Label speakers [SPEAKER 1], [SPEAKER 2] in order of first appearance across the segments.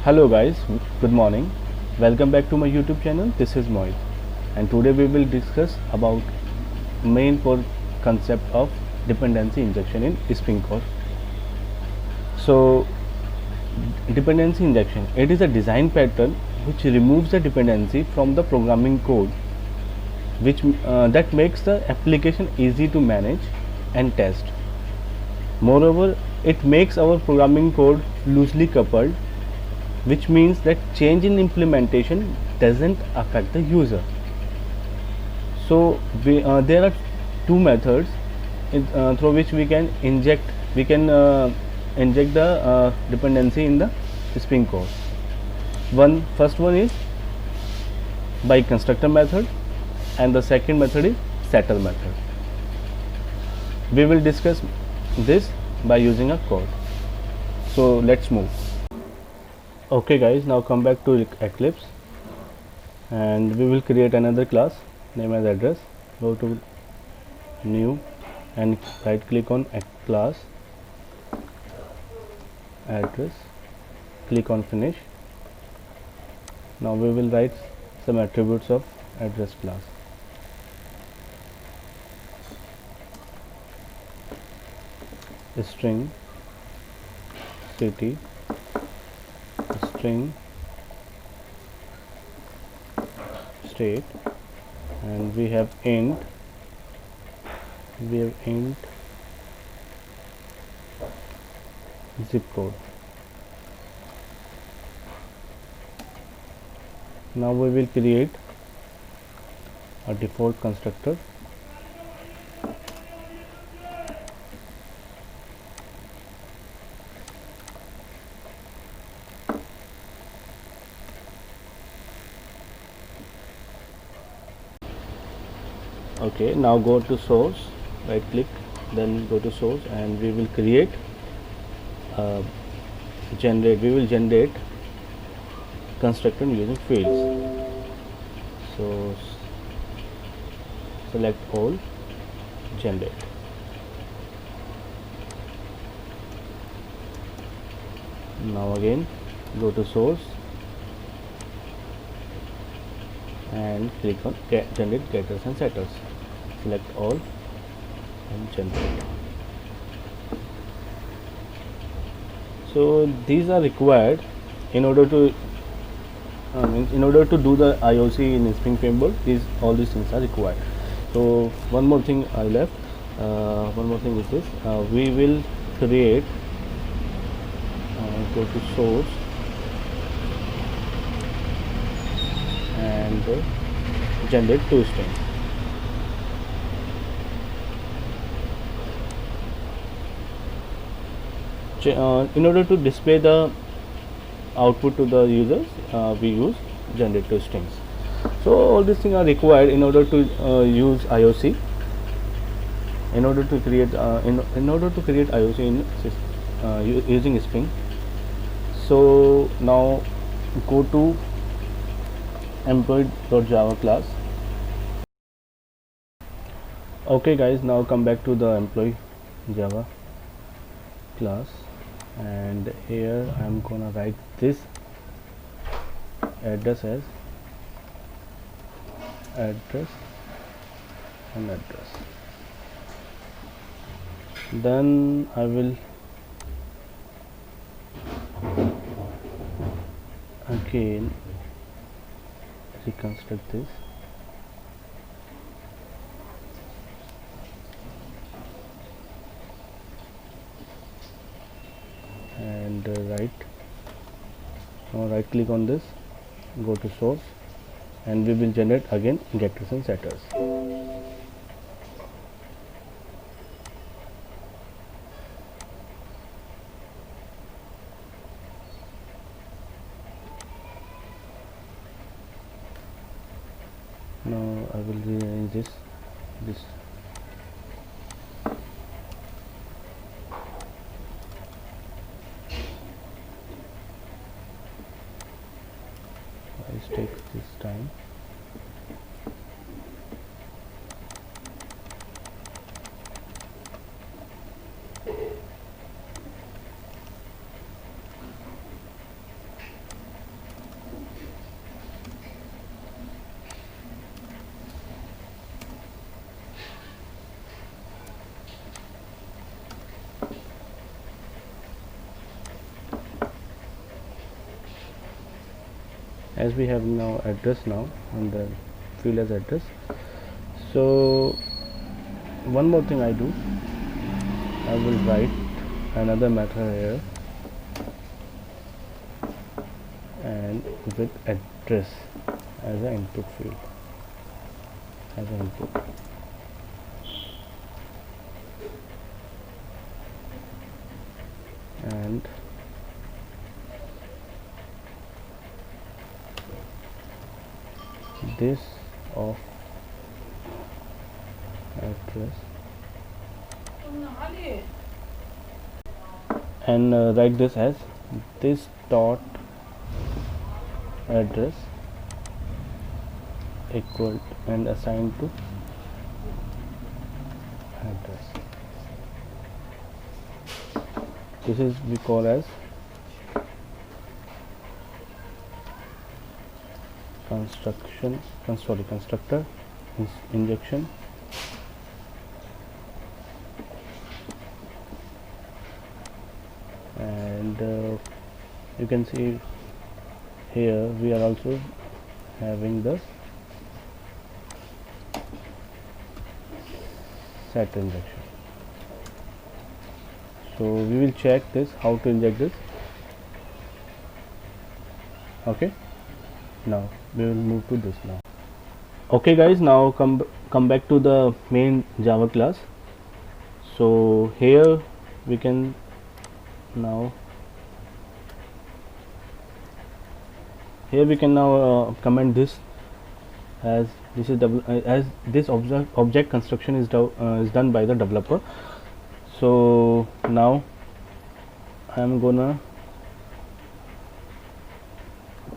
[SPEAKER 1] Hello guys, good morning. Welcome back to my YouTube channel. This is Mohit, and today we will discuss about main core concept of dependency injection in Spring Core. So, dependency injection, it is a design pattern which removes the dependency from the programming code, which that makes the application easy to manage and test. Moreover, it makes our programming code loosely coupled, which means that change in implementation doesn't affect the user. So there are two methods through which we can inject the dependency in the Spring Core. First one is by constructor method, and the second method is setter method. We will discuss this by using a code. So let's move. Okay guys, now come back to Eclipse, and we will create another class, name as address. Go to new and right click on class address, click on finish. Now we will write some attributes of address class. String city, string state, and we have int zip code. Now we will create a default constructor. Okay, now go to source, right click, then go to source, and we will create we will generate constructor using fields. So select all, generate. Now again go to source and click on generate getters and setters. Select all and generate. So these are required in order to do the IOC in Spring Framework. All these things are required. So one more thing I left. One more thing is this. We will create. Go to source and generate two strings. In order to display the output to the users, we use generate two strings. So all these things are required in order to use IOC. In order to create IOC in using Spring. So now go to employee.java class. Okay guys, now come back to the employee Java class, and here I am gonna write this address as address and address. Then I will again reconstruct this. And right click on this, go to source, and we will generate again getters and setters. Now I will rearrange this. It takes this time. as we have now address now on the field as address. So one more thing I do, I will write another method here and with address as an input field, as an input. And this of address, and write this as this dot address equal and assigned to address. This is we call as constructor injection. And you can see here we are also having the set injection. So we will check this how to inject this. Okay, now we will move to this now. Okay guys, now come back to the main Java class. So here we can now comment this as this is as this object construction is done by the developer. So now I am gonna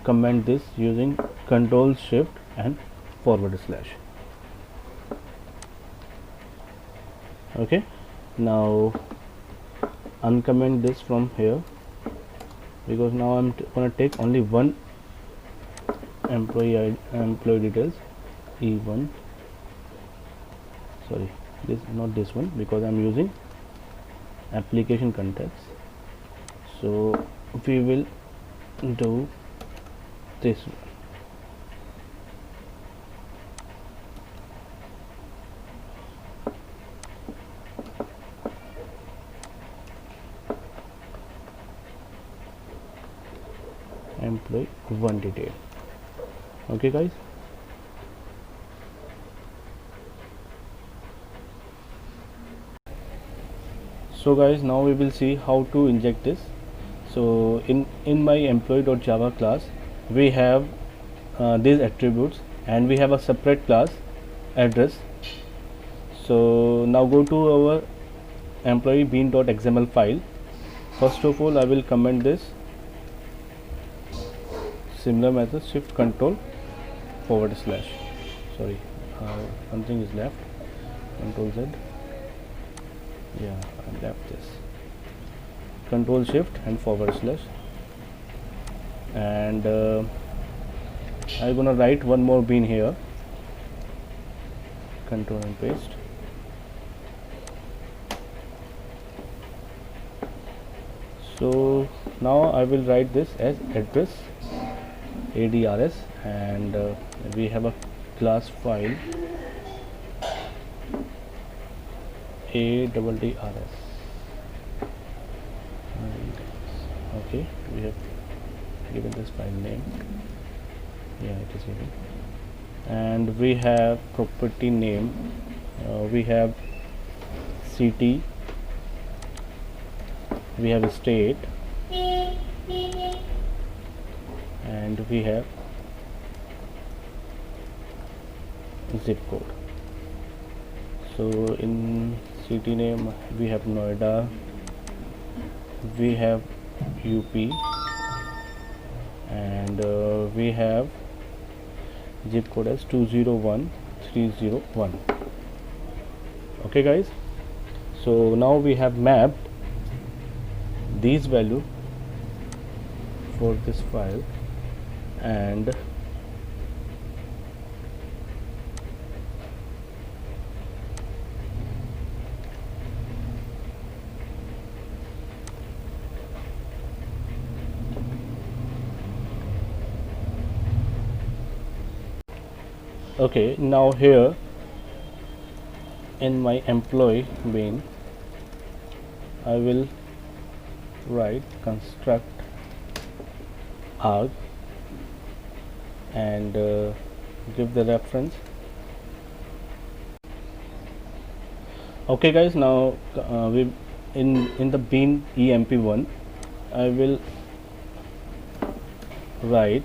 [SPEAKER 1] comment this using Control Shift and forward slash. Okay, now uncomment this from here, because now I'm gonna take only one employee details, E1, sorry, this not this one, because I'm using application context. So we will do this one. Employee 1 detail. Okay guys, so guys, now we will see how to inject this. So in my employee.java class we have these attributes, and we have a separate class address. So now go to our employee bean.xml file. First of all, I will comment this similar method, shift control forward slash, sorry, something is left, control Z, yeah, I left this, control shift and forward slash, and I'm gonna write one more bean here, control and paste. So now I will write this as address, ADRS, and we have a class file ADDRS. Okay, we have given this file name, yeah, it is given, and we have property name, we have city, we have state, and we have zip code. So in city name we have Noida, we have UP, and we have zip code as 201301. Okay guys, so now we have mapped these value for this file, and Okay, now here in my employee main I will write construct arg and give the reference. Okay guys, now we in the bean emp1 I will write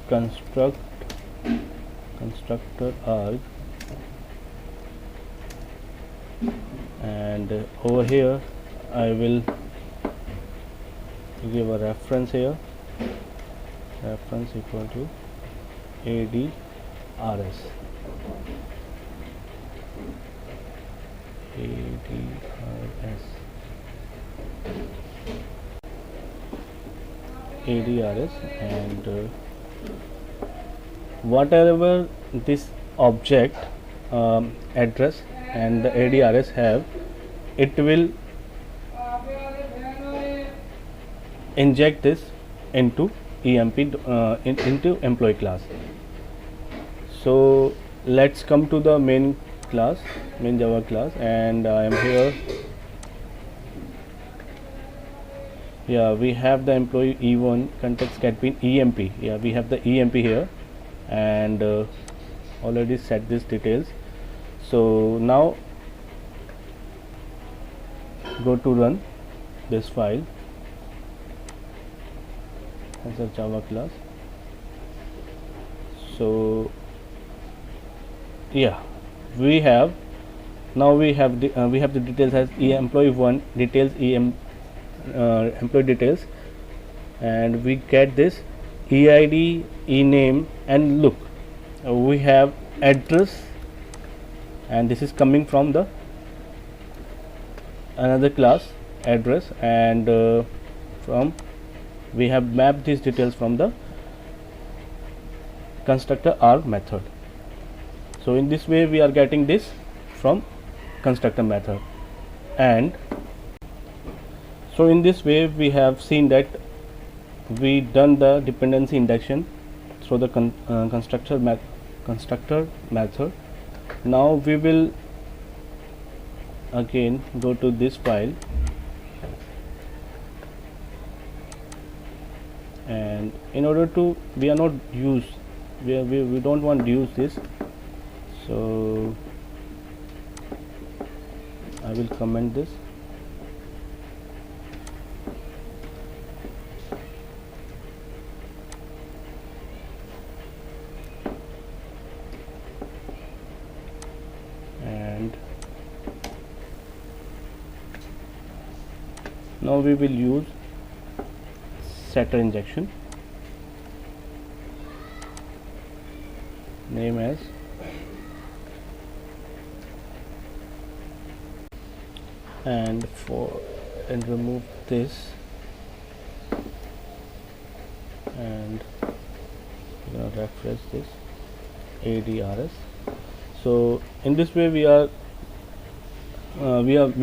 [SPEAKER 1] constructor arg, and over here I will give a reference here, reference equal to ADRS. ADRS and whatever this object address and the ADRS have, it will inject this into EMP into employee class. So let's come to the main class, main Java class, and I am here. Yeah, we have the employee E1 context get bean EMP. Yeah, we have the EMP here, and already set these details. So now go to run this file as a Java class. So yeah, we have the details as employee1 details employee details, and we get this EID, ename, and look, we have address, and this is coming from the another class address, and from we have mapped these details from the constructor arg method. So in this way we are getting this from constructor method, and so in this way we have seen that we done the dependency induction through the constructor method. Now we will again go to this file, and in order to we don't want to use this, so I will comment this. And now we will use setter injection, name as and remove this, and refresh this ADRS. So in this way we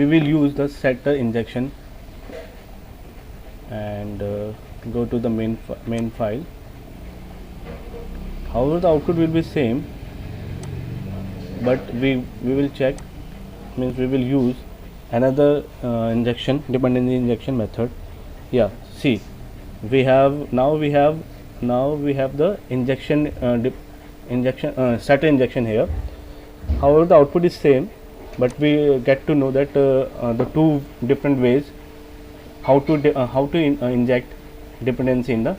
[SPEAKER 1] will use the setter injection, and go to the main file. However, the output will be same, but we will check, means we will use another dependency injection method. Yeah, see, we have the setter injection here. However, the output is same, but we get to know that the two different ways how to inject dependency in the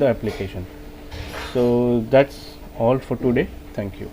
[SPEAKER 1] application. So that's all for today. Thank you.